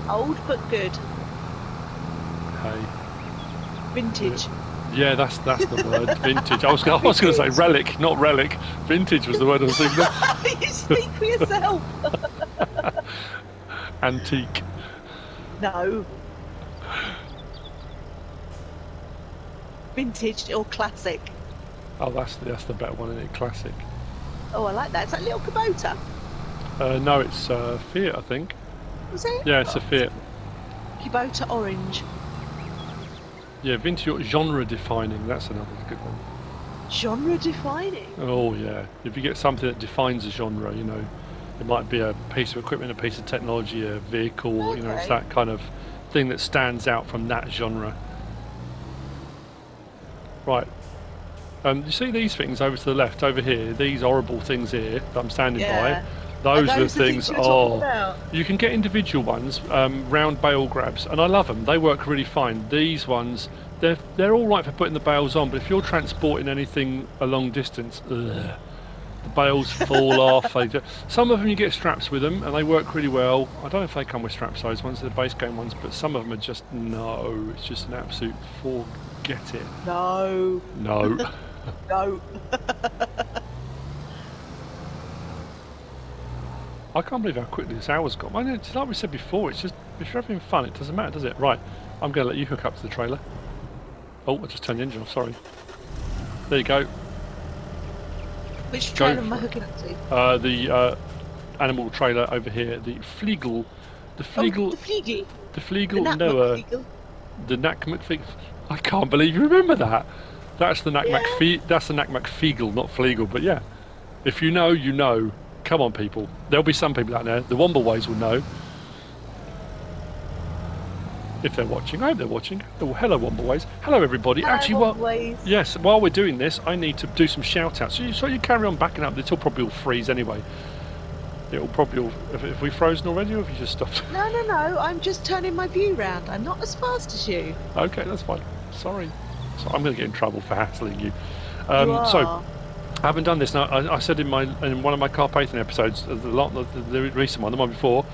Old but good. Hey. Vintage. Yeah, that's the word. Vintage. I was going to say relic, not relic. Vintage was the word I was thinking of. You speak for yourself. Antique. No. Vintage or classic. Oh, that's the better one, isn't it? Classic. Oh, I like that. Is that little Kubota? No, it's Fiat, I think. Was it? Yeah, it's a Fiat. Kubota orange. Yeah, vintage, genre defining. That's another good one. Genre defining. Oh yeah. If you get something that defines a genre, you know, it might be a piece of equipment, a piece of technology, a vehicle. Okay. You know, it's that kind of thing that stands out from that genre. Right. You see these things over to the left, over here, these horrible things here that I'm standing by? Those are the things, you can get individual ones, round bale grabs, and I love them. They work really fine. These ones, they're all right for putting the bales on, but if you're transporting anything a long distance, the bales fall off. Some of them you get straps with them, and they work really well. I don't know if they come with strap size ones, they're the base game ones, but some of them are just, no, it's just an absolute forget it. No. No. No. I can't believe how quickly this hour's gone. I mean, it's like we said before, it's just, if you're having fun, it doesn't matter, does it? Right, I'm going to let you hook up to the trailer. Oh, I just turned the engine off, sorry. There you go. Which trailer am I hooking up to? The animal trailer over here, the Fliegel. The Fliegel. Oh, the Fliegel. The Fliegel, the Knack McFiegel. I can't believe you remember that. That's the Knack that's the Knack McFiegel, not Fliegel, but yeah. If you know, you know. Come on, people. There'll be some people out there. The Wombleways will know. If they're watching. I hope they're watching. Oh, hello, Wombleways. Hello, everybody. Hello, actually, yes, while we're doing this, I need to do some shout-outs. So you carry on backing up. It'll probably all freeze anyway. It'll probably all... Have we frozen already, or have you just stopped? No. I'm just turning my view round. I'm not as fast as you. Okay, that's fine. Sorry. So I'm going to get in trouble for hassling you. You are. So... I haven't done this now. I said in one of my Carpathian episodes, the recent one, the one before,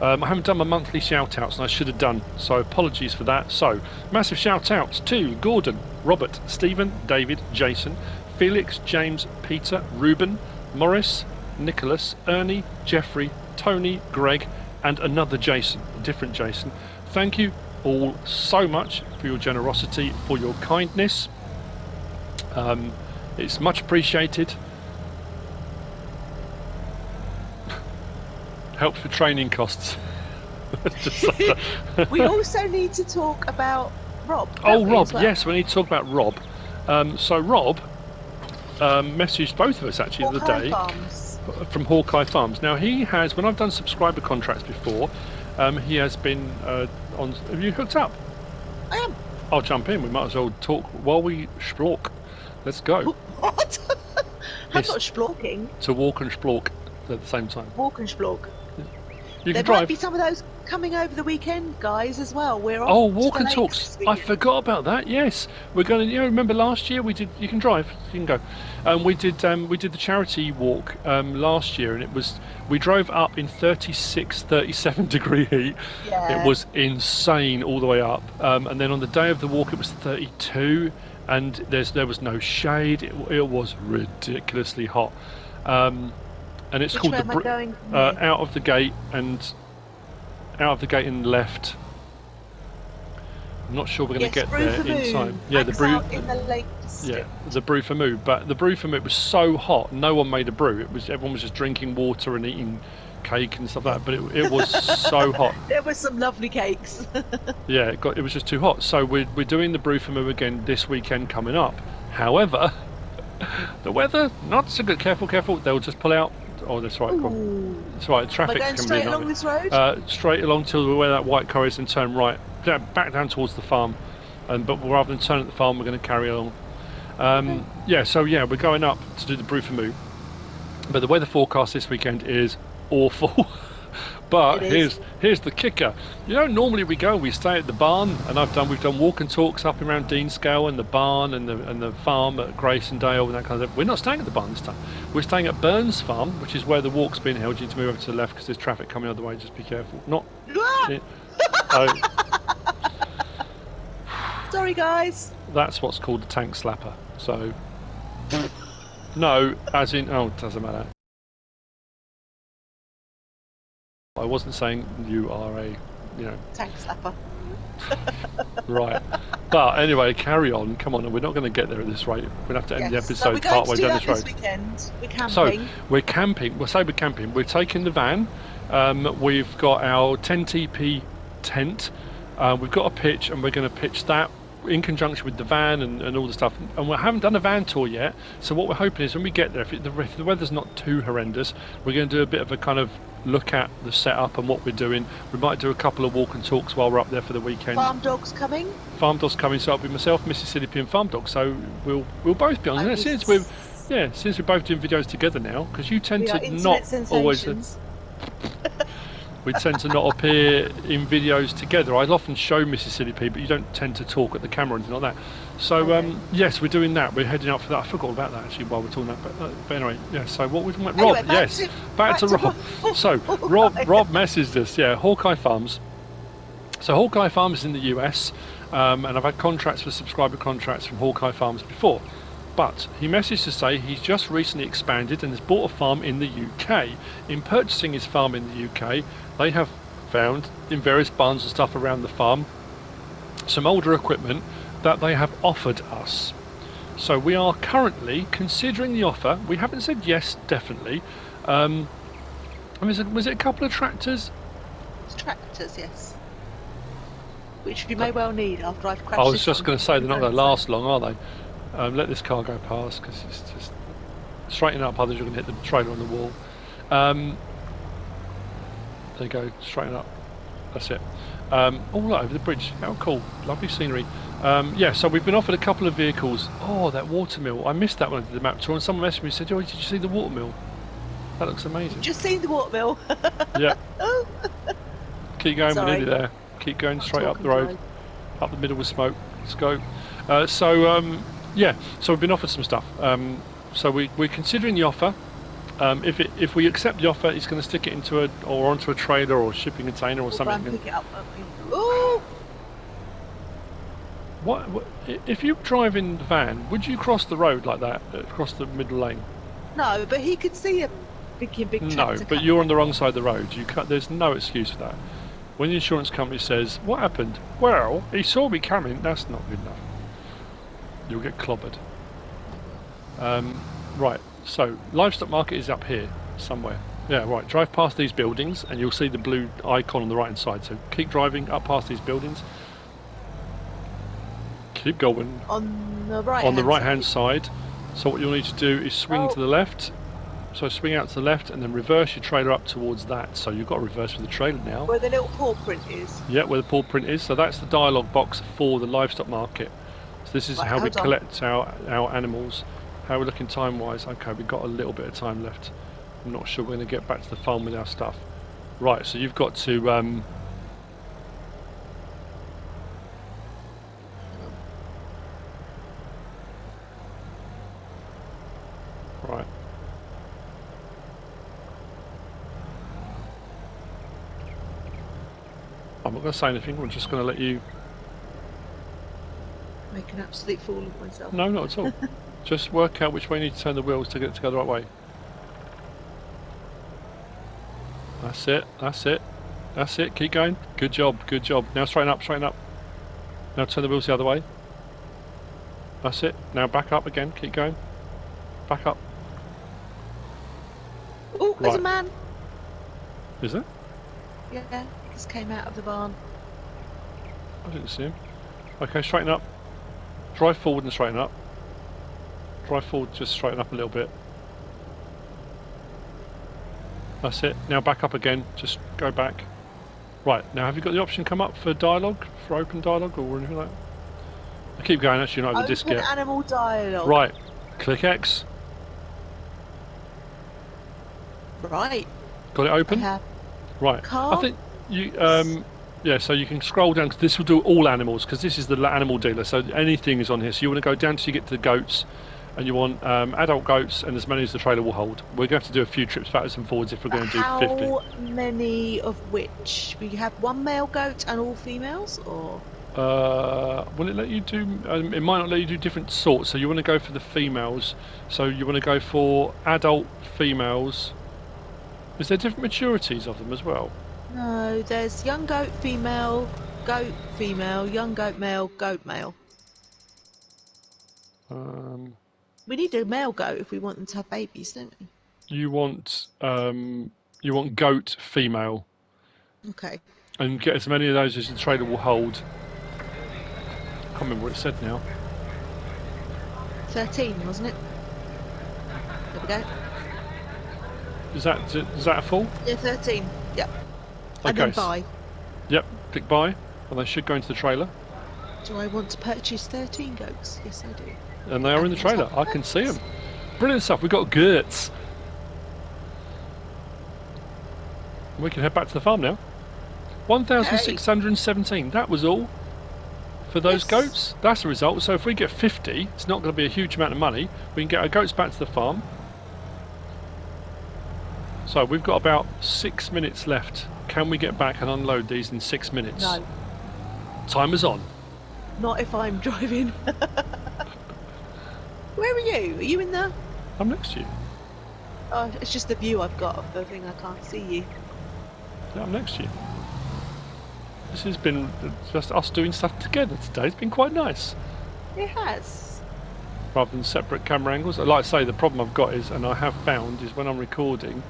I haven't done my monthly shout-outs, and I should have done. So apologies for that. So massive shout-outs to Gordon, Robert, Stephen, David, Jason, Felix, James, Peter, Ruben, Morris, Nicholas, Ernie, Jeffrey, Tony, Greg, and another Jason, a different Jason. Thank you all so much for your generosity, for your kindness. It's much appreciated. Helps with training costs. We also need to talk about Rob. Oh, Rob, yes, we need to talk about Rob. So Rob messaged both of us actually the other day from Hawkeye Farms. Now he has, when I've done subscriber contracts before, he has been on. Have you hooked up? I am. I'll jump in. We might as well talk while we splork. Let's go. What? That's not splorking. To walk and splork at the same time. Walk and splork. You there can drive. Might be some of those coming over the weekend, guys, as well. We're on walk and talks. I forgot about that. Yes, we're going to. Remember last year we did. You can drive. You can go. We did the charity walk last year, and it was. We drove up in 36, 37 degree heat. Yeah. It was insane all the way up. And then on the day of the walk, it was 32. And there was no shade. It was ridiculously hot. and it's Which called way am I going from here? out of the gate and left. I'm not sure we're going to get there in time. Yeah, the brew in the Lake Yeah, the brew for moo. But the brew for moo was so hot, no one made a brew. Everyone was just drinking water and eating cake and stuff like that. But it was so hot. There were some lovely cakes. Yeah, it was just too hot. So we're doing the brew for moo again this weekend coming up. However, the weather not so good. Careful, careful. They'll just pull out. Oh, that's right. That's right. Traffic's going coming straight in. along this road? Straight along till where that white car is and turn right, back down towards the farm. But rather than turn at the farm, we're going to carry along. Yeah, so yeah, we're going up to do the brew for moo. But the weather forecast this weekend is awful. But here's the kicker. You know, normally we stay at the barn, and we've done walk and talks up around Deanscale and the barn and the farm at Graysondale and that kind of thing. We're not staying at the barn this time. We're staying at Burns Farm, which is where the walk's being held. You need to move over to the left because there's traffic coming the other way. Just be careful. Sorry, guys. That's what's called a tank slapper. So no, as in it doesn't matter. I wasn't saying you are a, tank slapper. Right. But anyway, carry on. Come on, we're not going to get there at this rate. We'll have to end the episode partway down this road. Weekend. We're camping. So we're camping. We'll say we're camping. We're taking the van. We've got our 10TP tent. We've got a pitch, and we're going to pitch that in conjunction with the van and all the stuff. And we haven't done a van tour yet. So what we're hoping is when we get there, if the weather's not too horrendous, we're going to do a bit of a kind of look at the setup and what we're doing. We might do a couple of walk and talks while we're up there for the weekend. Farm dogs coming. So it'll be myself, MrsSealyp, and Farm Dog. So we'll both be on there since we're both doing videos together now. Because you tend to not always. We tend to not appear in videos together. I often show MrsSealyp, but you don't tend to talk at the camera or anything like that. So yes, we're doing that. We're heading up for that. I forgot about that actually while we're talking that. But anyway, yeah. So what we Rob? Anyway, back to Rob. So Rob messaged us. Yeah, Hawkeye Farms. So Hawkeye Farms is in the US, and I've had contracts for subscriber contracts from Hawkeye Farms before. But he messaged to say he's just recently expanded and has bought a farm in the UK. In purchasing his farm in the UK, they have found in various barns and stuff around the farm some older equipment that they have offered us. So we are currently considering the offer. We haven't said yes, definitely. Was it a couple of tractors? It's tractors, yes. Which we may well need after I've crashed. I was just going to say they're not going to last long, are they? Let this car go past because it's just straighten up, otherwise you're going to hit the trailer on the wall. There you go, straighten up. That's it. All over the bridge. How cool! Lovely scenery. Yeah, so we've been offered a couple of vehicles. Oh, that watermill! I missed that one at the map tour, and someone messaged me and said, "Oh, did you see the watermill? That looks amazing." Just seen the watermill. Yeah. Keep going. We're nearly there. Keep going straight up the road, up the middle with smoke. Let's go. Yeah, so we've been offered some stuff. So we're considering the offer. If we accept the offer, he's going to stick it onto a trailer or a shipping container or something. Pick it up, ooh. What if you drive in the van? Would you cross the road like that, across the middle lane? No, but he could see a big tractor. No, but you're on the wrong side of the road. There's no excuse for that. When the insurance company says, "What happened?" Well, he saw me coming. That's not good enough. You'll get clobbered. Right, so livestock market is up here somewhere. Yeah, right, drive past these buildings and you'll see the blue icon on the right hand side. So keep driving up past these buildings. Keep going. On the right hand side. So what you'll need to do is swing to the left. So swing out to the left and then reverse your trailer up towards that. So you've got to reverse with the trailer now. Where the little paw print is. Yeah, where the paw print is. So that's the dialogue box for the livestock market. This is how we collect our animals. How we're looking time wise. Okay, we've got a little bit of time left. I'm not sure we're going to get back to the farm with our stuff. Right, so you've got to right. I'm not going to say anything, I'm just going to let you make an absolute fool of myself. No, not at all. Just work out which way you need to turn the wheels to get to go the right way. That's it. That's it. That's it. Keep going. Good job. Good job. Now straighten up. Straighten up. Now turn the wheels the other way. That's it. Now back up again. Keep going. Back up. Oh, there's a man. Is there? Yeah, he just came out of the barn. I didn't see him. Okay, straighten up. Drive forward and straighten up. Drive forward, just straighten up a little bit. That's it. Now back up again. Just go back. Right, now have you got the option come up for dialogue? For open dialogue or anything like that? I keep going, actually, not have the disc yet. Animal dialogue. Right, click X. Right. Got it open? I have. Right. Car? I think you, yeah, so you can scroll down, because this will do all animals, because this is the animal dealer, so anything is on here. So you want to go down till you get to the goats, and you want adult goats and as many as the trailer will hold. We're going to have to do a few trips backwards and forwards if we're going to do 50. How many of which? We have one male goat and all females, or? Will it let you do, it might not let you do different sorts, so you want to go for the females, so you want to go for adult females. Is there different maturities of them as well? No, there's young goat female, young goat male, goat male. We need a male goat if we want them to have babies, don't we? You want goat female. Okay. And get as many of those as the trailer will hold. I can't remember what it said now. 13, wasn't it? There we go. Is that a full? Yeah, 13. Yep. Okay. And then buy. Yep. Click buy, and they should go into the trailer. Do I want to purchase 13 goats? Yes, I do. And they are in the trailer. I can see them. Brilliant stuff. We've got Gertz. We can head back to the farm now. 1,617. That was all for those goats. That's the result. So if we get 50, it's not going to be a huge amount of money. We can get our goats back to the farm. So we've got about 6 minutes left. Can we get back and unload these in 6 minutes? No. Timer's on. Not if I'm driving. Where are you? Are you in there? I'm next to you. Oh, it's just the view I've got of the thing. I can't see you. Yeah, I'm next to you. This has been just us doing stuff together today. It's been quite nice. It has. Rather than separate camera angles. Like I say, the problem I've got is, and I have found, is when I'm recording,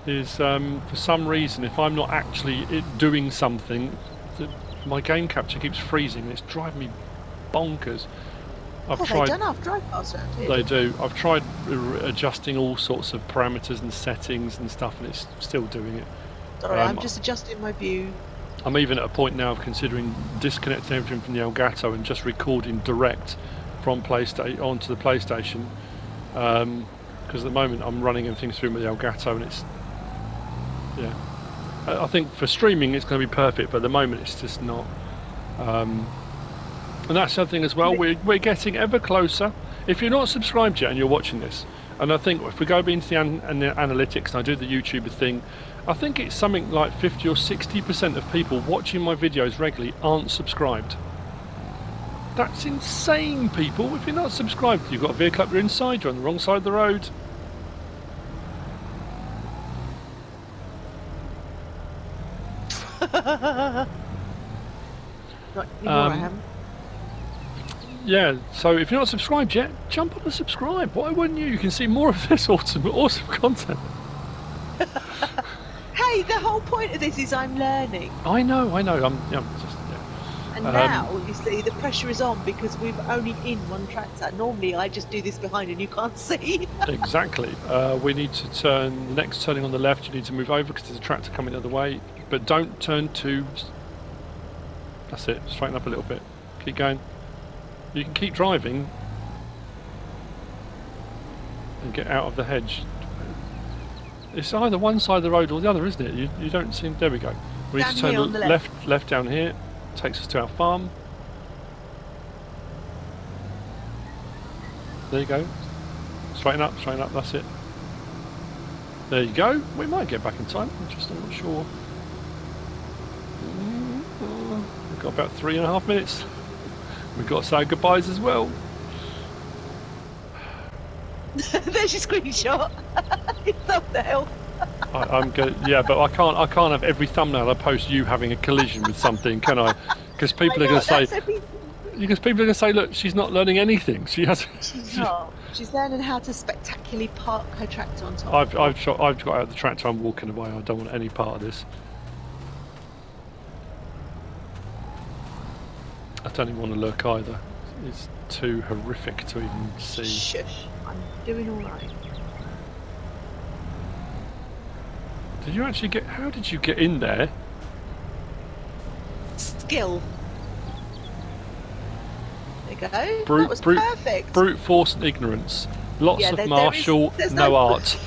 is for some reason, if I'm not actually doing something, my game capture keeps freezing. It's driving me bonkers. I've tried. They don't have drive paths around here. They do. I've tried adjusting all sorts of parameters and settings and stuff, and it's still doing it. Sorry, I'm just adjusting my view. I'm even at a point now of considering disconnecting everything from the Elgato and just recording direct from PlayStation onto the PlayStation, because at the moment I'm running everything through with the Elgato, and it's, yeah. I think for streaming it's going to be perfect, but at the moment it's just not. And that's the other thing as well. We're getting ever closer. If you're not subscribed yet and you're watching this, and I think if we go into the analytics and I do the YouTuber thing, I think it's something like 50 or 60% of people watching my videos regularly aren't subscribed. That's insane, people. If you're not subscribed, you've got a vehicle up your inside, you're on the wrong side of the road. Not anymore, I am. Yeah, so if you're not subscribed yet, jump on and subscribe. Why wouldn't you? You can see more of this awesome content. Hey, the whole point of this is I'm learning. I know. I'm just, yeah. And now, you see, the pressure is on because we're only in one tractor. Normally, I just do this behind and you can't see. Exactly. We need to turn, the next turning on the left, you need to move over because there's a tractor coming the other way. But don't turn to... That's it, straighten up a little bit. Keep going. You can keep driving and get out of the hedge. It's either one side of the road or the other, isn't it? You don't seem... There we go. We need to turn left down here. Takes us to our farm. There you go. Straighten up, that's it. There you go. We might get back in time. I'm not sure. We've got about 3.5 minutes. We've got to say goodbyes as well. There's your screenshot. It's up there. I'm good. Yeah, but I can't have every thumbnail I post you having a collision with something, can I? Because people are going to say, because people are going to say, look, she's not learning anything. She has. She's not. She's learning how to spectacularly park her tractor on top. I've got out the tractor. I'm walking away. I don't want any part of this. I don't even want to look either. It's too horrific to even see. Shush! I'm doing all right. Did you actually get? How did you get in there? Skill. There you go. That was perfect. Brute force and ignorance. Lots of martial, there's no art.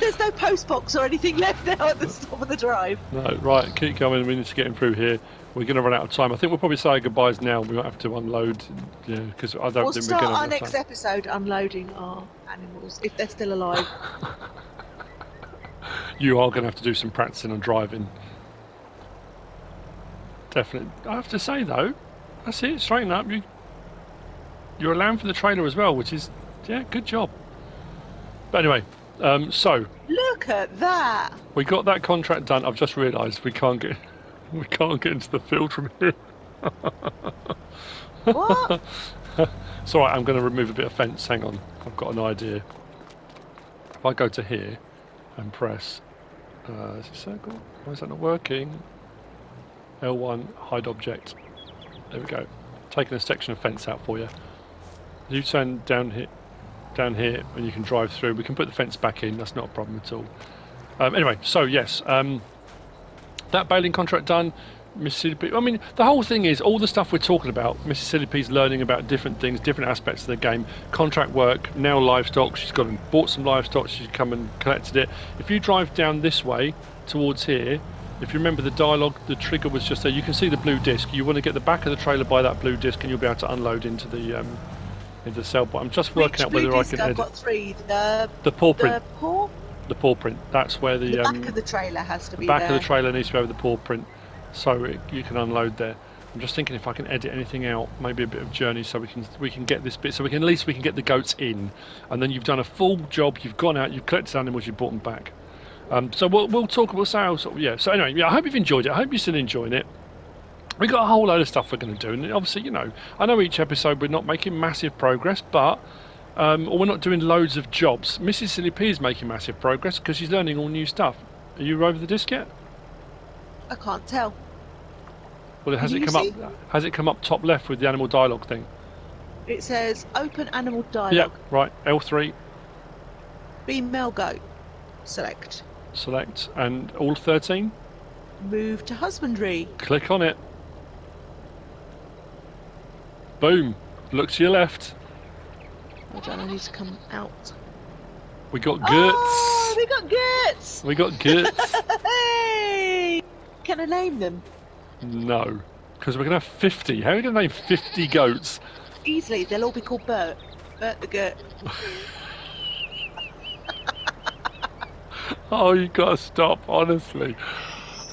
There's no post box or anything left now at the top of the drive. No, right. Keep going. We need to get him through here. We're going to run out of time. I think we'll probably say goodbyes now. We might have to unload. Yeah, because I don't think we're going to. We'll start our next episode unloading our animals if they're still alive. You are going to have to do some practicing on driving. Definitely. I have to say though, that's it. Straighten up. You're allowing for the trailer as well, which is good job. But anyway, so look at that. We got that contract done. I've just realised we can't get into the field from here. What? It's all right. I'm going to remove a bit of fence. Hang on. I've got an idea. If I go to here and press. Is it circle? Why is that not working? L1, hide object. There we go. Taking a section of fence out for you. You turn down here, and you can drive through. We can put the fence back in. That's not a problem at all. Anyway, so yes, that baling contract done. MrSealyp. I mean, the whole thing is all the stuff we're talking about. MrSealyp's learning about different things, different aspects of the game. Contract work, now livestock. She's gone and bought some livestock. She's come and collected it. If you drive down this way towards here, if you remember the dialogue, the trigger was just there. You can see the blue disc. You want to get the back of the trailer by that blue disc, and you'll be able to unload into the cell. But I'm just working out whether I can edit. I've got three. The paw print. The paw. The paw print. That's where the back of the trailer has to be. The back of the trailer needs to be over the paw print. So you can unload there. I'm just thinking if I can edit anything out, maybe a bit of journey, so we can get this bit, so at least we can get the goats in, and then you've done a full job. You've gone out, you've collected animals, you've brought them back. So we'll talk about sales. So anyway, I hope you've enjoyed it. I hope you're still enjoying it. We got a whole load of stuff we're going to do, and obviously, I know each episode we're not making massive progress, but or we're not doing loads of jobs. MrSealyp is making massive progress because she's learning all new stuff. Are you over the disc yet? I can't tell. Well, has it come up top left with the animal dialogue thing? It says open animal dialogue. Yeah, right. L3. Female goat. Select. And all 13? Move to husbandry. Click on it. Boom. Look to your left. Hold on, I need to come out. We got guts. Oh, we got guts. We got guts. Hey! Can I name them? No, because we're going to have 50. How are we going to name 50 goats? Easily, they'll all be called Bert. Bert the goat. Oh, you got to stop, honestly.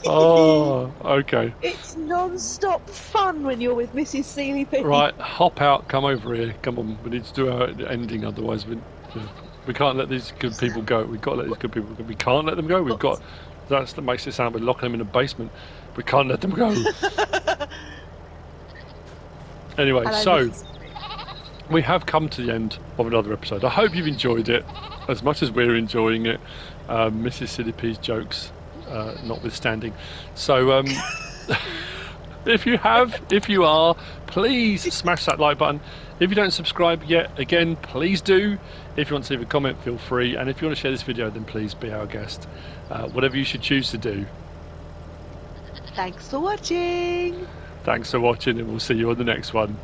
Oh, okay. It's non-stop fun when you're with MrSealyp. Right, hop out, come over here. Come on, we need to do our ending, otherwise we can't let these good people go. We've got to let these good people go. We can't let them go. That makes it sound like we're locking them in a basement. We can't let them go. Anyway, so we have come to the end of another episode. I hope you've enjoyed it as much as we're enjoying it. MrSealyp's jokes notwithstanding. So if you are, please smash that like button. If you don't subscribe yet, again, please do. If you want to leave a comment, feel free. And if you want to share this video, then please be our guest. Whatever you should choose to do. Thanks for watching. Thanks for watching, and we'll see you on the next one.